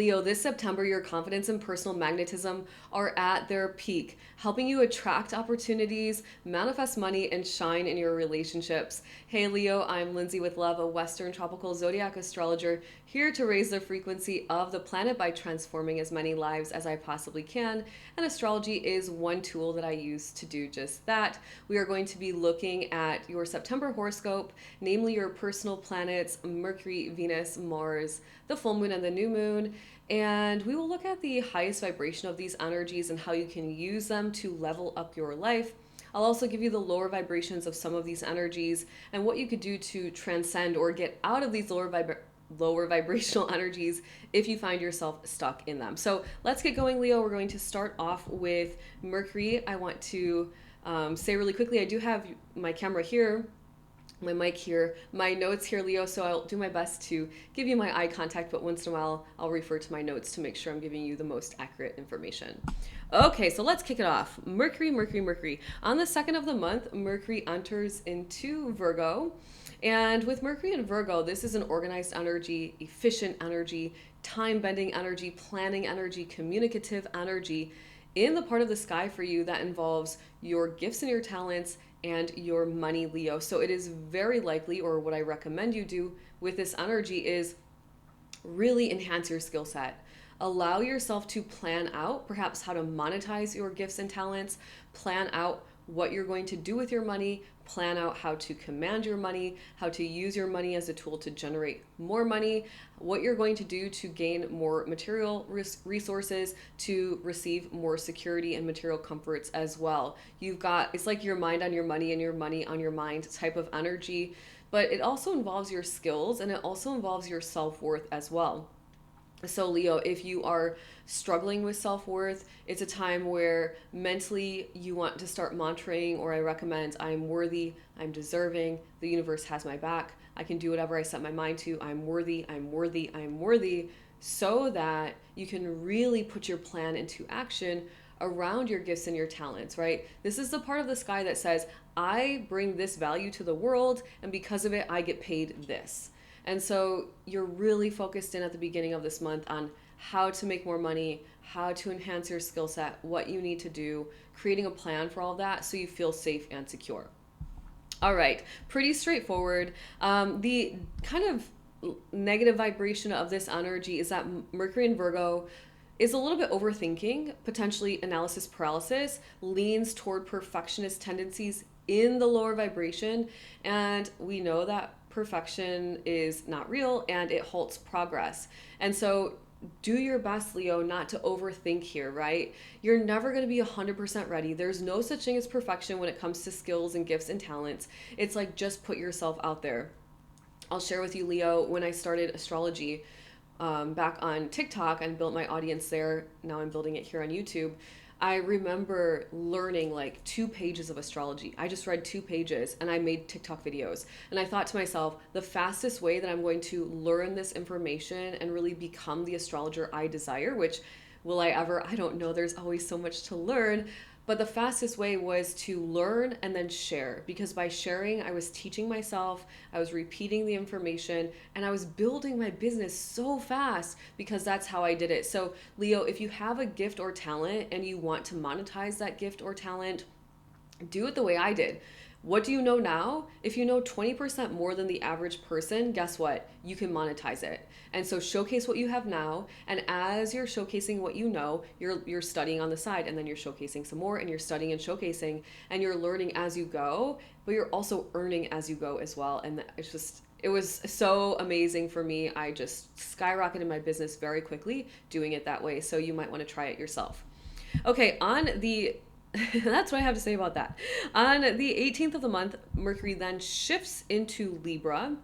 Leo, this September, your confidence and personal magnetism are at their peak, helping you attract opportunities, manifest money, and shine in your relationships. Hey, Leo, I'm Lindsay with Love, a Western tropical zodiac astrologer, here to raise the frequency of the planet by transforming as many lives as I possibly can. And astrology is one tool that I use to do just that. We are going to be looking at your September horoscope, namely your personal planets, Mercury, Venus, Mars, the full moon, and the new moon. And we will look at the highest vibration of these energies and how you can use them to level up your life. I'll also give you the lower vibrations of some of these energies and what you could do to transcend or get out of these lower vibrational energies if you find yourself stuck in them. So let's get going, Leo. We're going to start off with Mercury. I want to say really quickly, I do have my camera here, my mic here, my notes here, Leo, so I'll do my best to give you my eye contact, but once in a while I'll refer to my notes to make sure I'm giving you the most accurate information. Okay, so let's kick it off. Mercury, Mercury, Mercury. On the 2nd of the month, Mercury enters into Virgo. And with Mercury in Virgo, this is an organized energy, efficient energy, time-bending energy, planning energy, communicative energy in the part of the sky for you that involves your gifts and your talents and your money, Leo. So it is very likely, or what I recommend you do with this energy is really enhance your skill set. Allow yourself to plan out perhaps how to monetize your gifts and talents, plan out what you're going to do with your money, plan out how to command your money, how to use your money as a tool to generate more money, what you're going to do to gain more material resources, to receive more security and material comforts as well. You've got, it's like your mind on your money and your money on your mind type of energy, but it also involves your skills and it also involves your self-worth as well. So Leo, if you are struggling with self-worth, it's a time where mentally you want to start mantraing, or I recommend, I'm worthy, I'm deserving, the universe has my back, I can do whatever I set my mind to, I'm worthy, I'm worthy, I'm worthy, so that you can really put your plan into action around your gifts and your talents, right? This is the part of the sky that says, I bring this value to the world, and because of it, I get paid this. And so you're really focused in at the beginning of this month on how to make more money, how to enhance your skill set, what you need to do, creating a plan for all of that so you feel safe and secure. All right, pretty straightforward. The kind of negative vibration of this energy is that Mercury in Virgo is a little bit overthinking, potentially analysis paralysis, leans toward perfectionist tendencies in the lower vibration. And we know that perfection is not real and it halts progress. And so do your best, Leo, not to overthink here, right? You're never going to be 100% ready. There's no such thing as perfection when it comes to skills and gifts and talents. It's like, just put yourself out there. I'll share with you, Leo, when I started astrology back on TikTok and built my audience there. Now I'm building it here on YouTube. I remember learning like 2 pages of astrology. I just read 2 pages and I made TikTok videos. And I thought to myself, the fastest way that I'm going to learn this information and really become the astrologer I desire, which will I ever? I don't know. There's always so much to learn. But the fastest way was to learn and then share, because by sharing, I was teaching myself, I was repeating the information, and I was building my business so fast because that's how I did it. So, Leo, if you have a gift or talent and you want to monetize that gift or talent, do it the way I did. What do you know now? If you know 20% more than the average person, guess what? You can monetize it. And so showcase what you have now. And as you're showcasing what you know, you're studying on the side, and then you're showcasing some more, and you're studying and showcasing, and you're learning as you go, but you're also earning as you go as well. And it was so amazing for me. I just skyrocketed my business very quickly doing it that way. So you might want to try it yourself. Okay, that's what I have to say about that. On the 18th of the month, Mercury then shifts into Libra.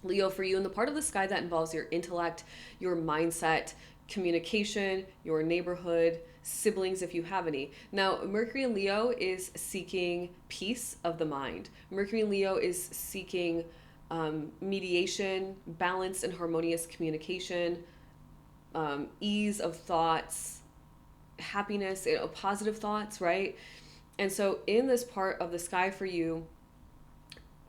Leo, for you, in the part of the sky that involves your intellect, your mindset, communication, your neighborhood, siblings, if you have any. Now, Mercury in Leo is seeking peace of the mind. Mercury in Leo is seeking mediation, balanced and harmonious communication, ease of thoughts, happiness, positive thoughts, right? And so in this part of the sky for you,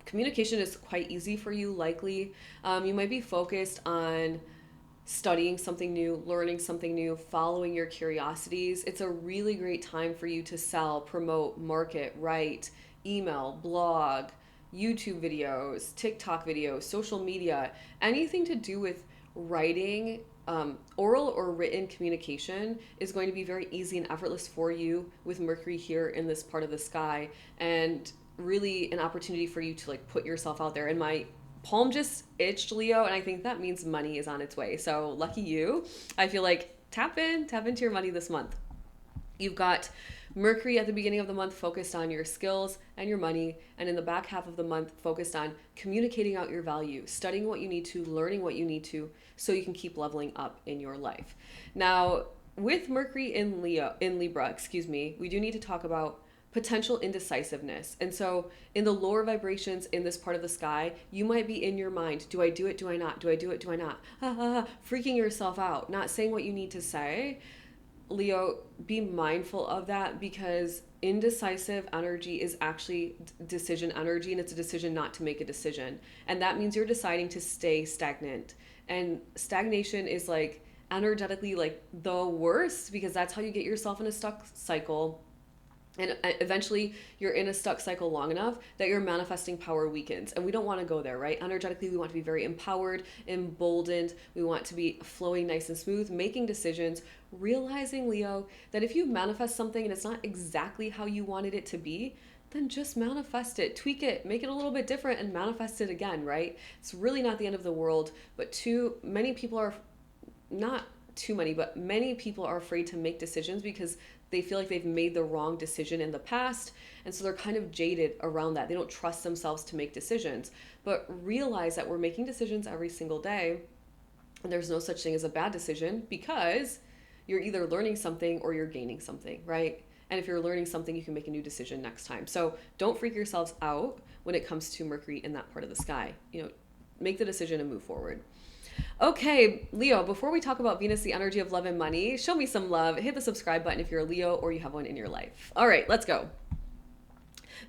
communication is quite easy for you, likely. You might be focused on studying something new, learning something new, following your curiosities. It's a really great time for you to sell, promote, market, write, email, blog, YouTube videos, TikTok videos, social media, anything to do with writing. Oral or written communication is going to be very easy and effortless for you with Mercury here in this part of the sky, and really an opportunity for you to like put yourself out there. And my palm just itched, Leo, and I think that means money is on its way. So lucky you. I feel like tap into your money this month. You've got Mercury at the beginning of the month focused on your skills and your money, and in the back half of the month focused on communicating out your value, studying what you need to, learning what you need to, so you can keep leveling up in your life. Now, with Mercury in Libra, we do need to talk about potential indecisiveness. And so in the lower vibrations in this part of the sky, you might be in your mind, do I do it? Do I not? Do I do it? Do I not? Freaking yourself out, not saying what you need to say. Leo, be mindful of that, because indecisive energy is actually decision energy, and it's a decision not to make a decision. And that means you're deciding to stay stagnant. And stagnation is like energetically like the worst, because that's how you get yourself in a stuck cycle. And eventually you're in a stuck cycle long enough that your manifesting power weakens. And we don't want to go there, right? Energetically, we want to be very empowered, emboldened. We want to be flowing nice and smooth, making decisions, realizing, Leo, that if you manifest something and it's not exactly how you wanted it to be, then just manifest it, tweak it, make it a little bit different, and manifest it again, right? It's really not the end of the world. But many people are not too many, but many people are afraid to make decisions because they feel like they've made the wrong decision in the past. And so they're kind of jaded around that. They don't trust themselves to make decisions, but realize that we're making decisions every single day. And there's no such thing as a bad decision, because you're either learning something or you're gaining something, right? And if you're learning something, you can make a new decision next time. So don't freak yourselves out when it comes to Mercury in that part of the sky. Make the decision and move forward. Okay, Leo, before we talk about Venus, the energy of love and money, show me some love. Hit the subscribe button if you're a Leo or you have one in your life. All right, let's go.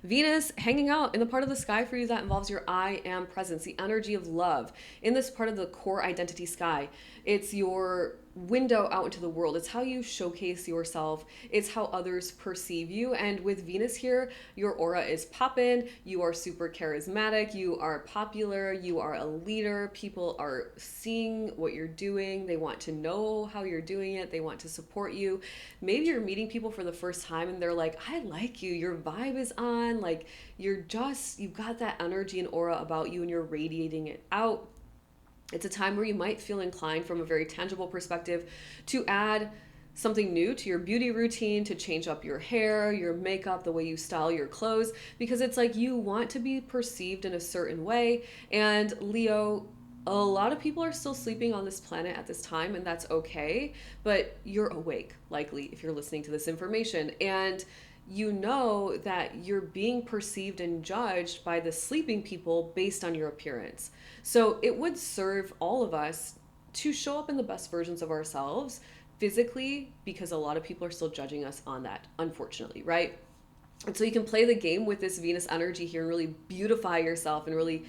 Venus hanging out in the part of the sky for you that involves your I am presence, the energy of love. In this part of the core identity sky, it's your window out into the world. It's how you showcase yourself. It's how others perceive you. And with Venus here, your aura is poppin'. You are super charismatic. You are popular. You are a leader. People are seeing what you're doing. They want to know how you're doing it. They want to support you. Maybe you're meeting people for the first time and they're like, I like you. Your vibe is on. Like, you've got that energy and aura about you, and you're radiating it out. It's a time where you might feel inclined from a very tangible perspective to add something new to your beauty routine, to change up your hair, your makeup, the way you style your clothes, because it's like you want to be perceived in a certain way. And Leo, a lot of people are still sleeping on this planet at this time, and that's okay, but you're awake, likely, if you're listening to this information. And you know that you're being perceived and judged by the sleeping people based on your appearance. So it would serve all of us to show up in the best versions of ourselves physically, because a lot of people are still judging us on that, unfortunately, right? And so you can play the game with this Venus energy here and really beautify yourself, and really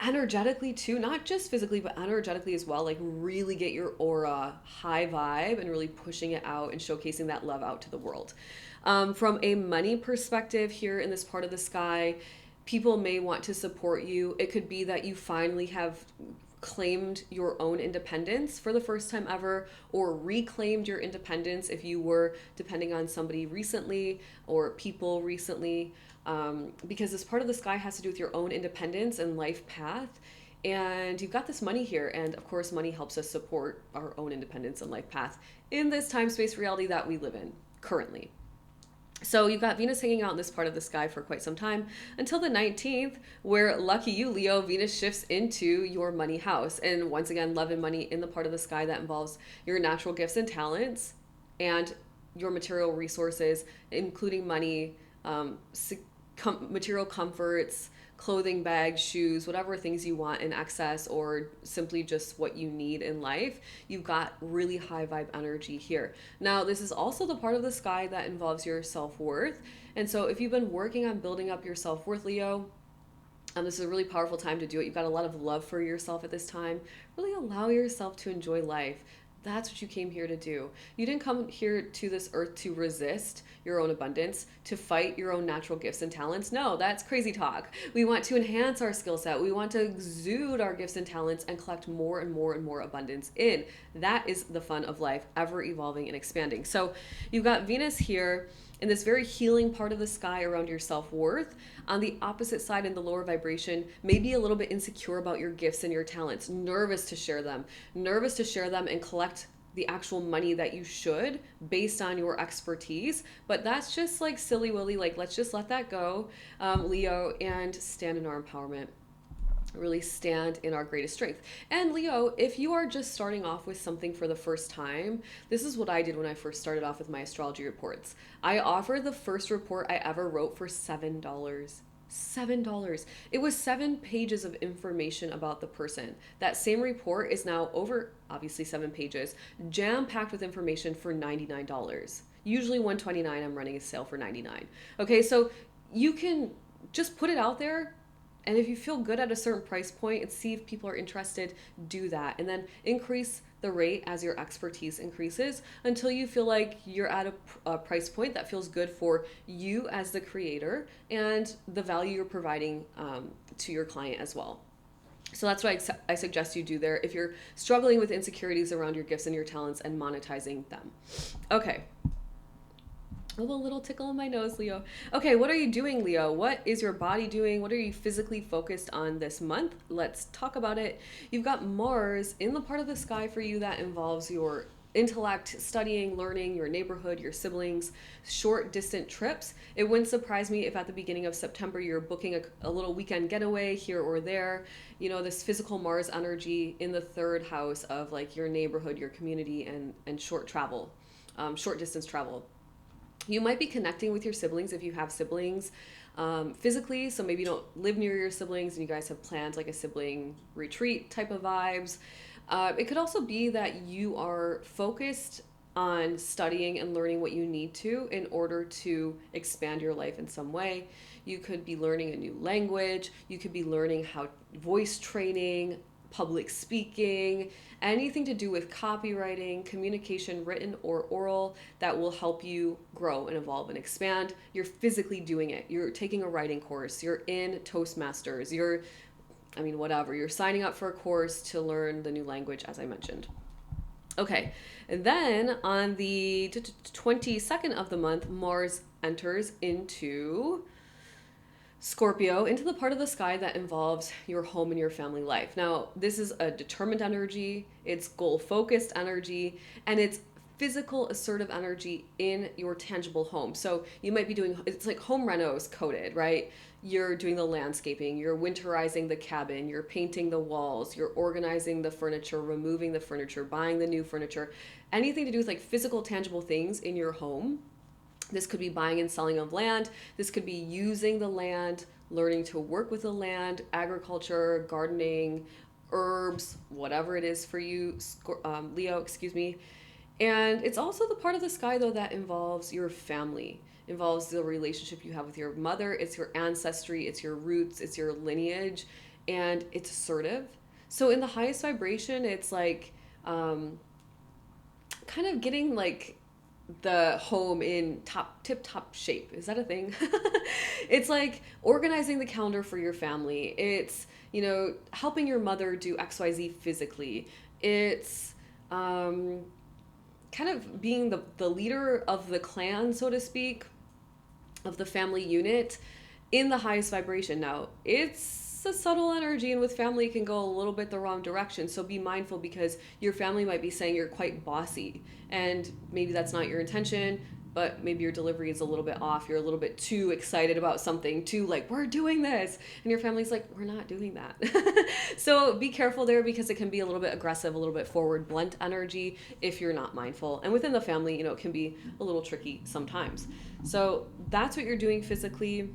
energetically too, not just physically, but energetically as well, like really get your aura high vibe and really pushing it out and showcasing that love out to the world. From a money perspective here in this part of the sky, people may want to support you. It could be that you finally have claimed your own independence for the first time ever, or reclaimed your independence if you were depending on somebody recently or people recently, because this part of the sky has to do with your own independence and life path. And you've got this money here, and of course money helps us support our own independence and life path in this time space reality that we live in currently. So you've got Venus hanging out in this part of the sky for quite some time, until the 19th, where, lucky you, Leo, Venus shifts into your money house. And once again, love and money in the part of the sky that involves your natural gifts and talents and your material resources, including money, material comforts, clothing, bags, shoes, whatever things you want in excess, or simply just what you need in life. You've got really high vibe energy here. Now, this is also the part of the sky that involves your self-worth. And so if you've been working on building up your self-worth, Leo, This is a really powerful time to do it. You've got a lot of love for yourself at this time. Really allow yourself to enjoy life. That's what you came here to do. You didn't come here to this earth to resist your own abundance, to fight your own natural gifts and talents. No, that's crazy talk. We want to enhance our skill set. We want to exude our gifts and talents and collect more and more and more abundance in. That is the fun of life, ever evolving and expanding. So you've got Venus here in this very healing part of the sky around your self-worth. On the opposite side, in the lower vibration, maybe a little bit insecure about your gifts and your talents, nervous to share them and collect the actual money that you should based on your expertise. But that's just like silly willy, like let's just let that go, Leo, and stand in our empowerment. Really stand in our greatest strength. And Leo, if you are just starting off with something for the first time, this is what I did when I first started off with my astrology reports. I offered the first report I ever wrote for $7. $7. It was 7 pages of information about the person. That same report is now over, obviously 7 pages, jam-packed with information for $99. Usually $129, I'm running a sale for $99. Okay, so you can just put it out there. And if you feel good at a certain price point and see if people are interested, do that. And then increase the rate as your expertise increases until you feel like you're at a price point that feels good for you as the creator and the value you're providing to your client as well. So that's what I suggest you do there if you're struggling with insecurities around your gifts and your talents and monetizing them. Okay. Oh, a little tickle in my nose, Leo. Okay, what are you doing, Leo? What is your body doing? What are you physically focused on this month? Let's talk about it. You've got Mars in the part of the sky for you that involves your intellect, studying, learning, your neighborhood, your siblings, short, distant trips. It wouldn't surprise me if at the beginning of September you're booking a little weekend getaway here or there. You know, this physical Mars energy in the 3rd house of like your neighborhood, your community, and short travel, short distance travel. You might be connecting with your siblings if you have siblings physically. So maybe you don't live near your siblings and you guys have planned like a sibling retreat type of vibes. It could also be that you are focused on studying and learning what you need to in order to expand your life in some way. You could be learning a new language. You could be learning how voice training, public speaking, anything to do with copywriting, communication, written or oral, that will help you grow and evolve and expand. You're physically doing it. You're taking a writing course. You're in Toastmasters. You're signing up for a course to learn the new language, as I mentioned. Okay, and then on the 22nd of the month, Mars enters into Scorpio, into the part of the sky that involves your home and your family life. Now, this is a determined energy, it's goal-focused energy, and it's physical assertive energy in your tangible home. So you might be doing, it's like home renos coded, right? You're doing the landscaping, you're winterizing the cabin, you're painting the walls, you're organizing the furniture, removing the furniture, buying the new furniture, anything to do with like physical, tangible things in your home. This could be buying and selling of land. This could be using the land, learning to work with the land, agriculture, gardening, herbs, whatever it is for you, Leo, excuse me. And it's also the part of the sky, though, that involves your family, involves the relationship you have with your mother. It's your ancestry, it's your roots, it's your lineage, and it's assertive. So in the highest vibration, it's like kind of getting like the home in tip-top shape. Is that a thing? It's like organizing the calendar for your family. It's, you know, helping your mother do XYZ physically. It's kind of being the leader of the clan, so to speak, of the family unit in the highest vibration. Now, it's a subtle energy, and with family it can go a little bit the wrong direction. So be mindful, because your family might be saying you're quite bossy, and maybe that's not your intention, but maybe your delivery is a little bit off. You're a little bit too excited about something, too like, we're doing this, and your family's like, we're not doing that. So be careful there, because it can be a little bit aggressive, a little bit forward, blunt energy if you're not mindful. And within the family, you know, it can be a little tricky sometimes. So that's what you're doing physically.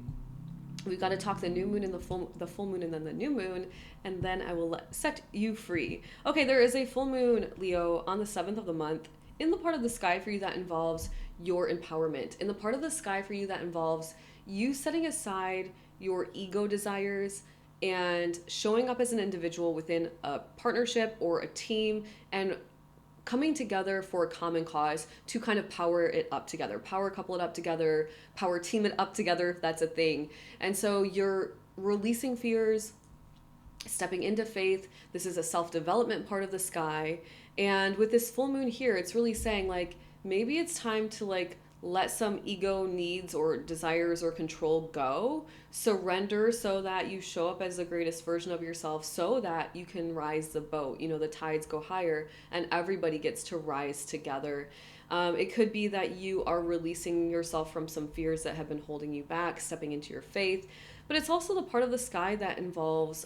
We've got to talk the new moon and the full moon and then the new moon, and then I will set you free. Okay, there is a full moon, Leo, on the 7th of the month in the part of the sky for you that involves your empowerment, in the part of the sky for you that involves you setting aside your ego desires and showing up as an individual within a partnership or a team and coming together for a common cause to kind of power it up together, power couple it up together, power team it up together if that's a thing. And so you're releasing fears, stepping into faith. This is a self-development part of the sky. And with this full moon here, it's really saying like maybe it's time to like let some ego needs or desires or control go, surrender so that you show up as the greatest version of yourself, so that you can rise the boat. The tides go higher and everybody gets to rise together. It could be that you are releasing yourself from some fears that have been holding you back, stepping into your faith. But it's also the part of the sky that involves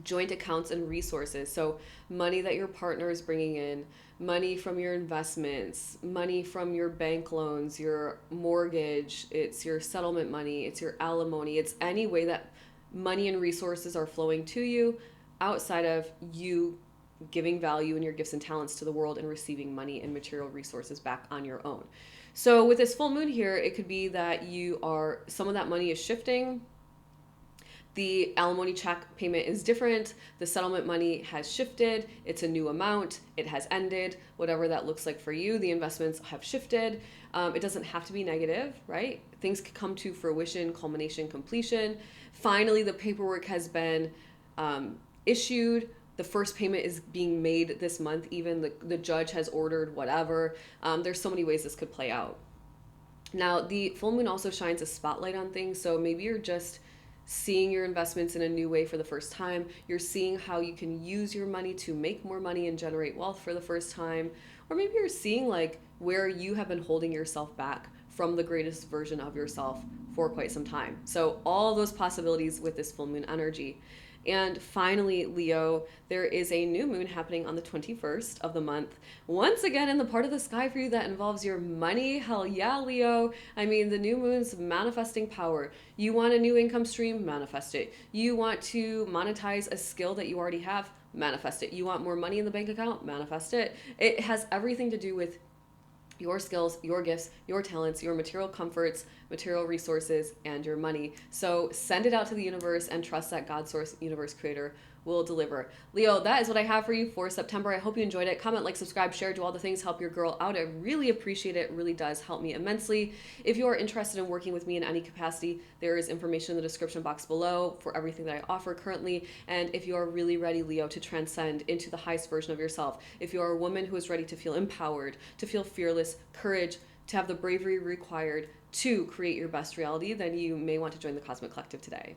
joint accounts and resources. So money that your partner is bringing in, money from your investments, money from your bank loans, your mortgage, it's your settlement money, it's your alimony, it's any way that money and resources are flowing to you outside of you giving value in your gifts and talents to the world and receiving money and material resources back on your own. So with this full moon here, it could be that some of that money is shifting. The alimony check payment is different. The settlement money has shifted. It's a new amount. It has ended. Whatever that looks like for you, the investments have shifted. It doesn't have to be negative, right? Things can come to fruition, culmination, completion. Finally, the paperwork has been issued. The first payment is being made this month. Even the judge has ordered whatever. There's so many ways this could play out. Now, the full moon also shines a spotlight on things. So maybe you're just seeing your investments in a new way for the first time. You're seeing how you can use your money to make more money and generate wealth for the first time. Or maybe you're seeing like where you have been holding yourself back from the greatest version of yourself for quite some time. So all those possibilities with this full moon energy. And finally, Leo, there is a new moon happening on the 21st of the month. Once again, in the part of the sky for you that involves your money. Hell yeah, Leo. I mean, the new moon's manifesting power. You want a new income stream? Manifest it. You want to monetize a skill that you already have? Manifest it. You want more money in the bank account? Manifest it. It has everything to do with your skills, your gifts, your talents, your material comforts, material resources, and your money. So send it out to the universe and trust that God, source, universe, creator will deliver. Leo, that is what I have for you for September. I hope you enjoyed it. Comment, like, subscribe, share, do all the things, help your girl out. I really appreciate it. It really does help me immensely. If you are interested in working with me in any capacity, there is information in the description box below for everything that I offer currently. And if you are really ready, Leo, to transcend into the highest version of yourself, if you are a woman who is ready to feel empowered, to feel fearless, courage, to have the bravery required to create your best reality, then you may want to join the Cosmic Collective today.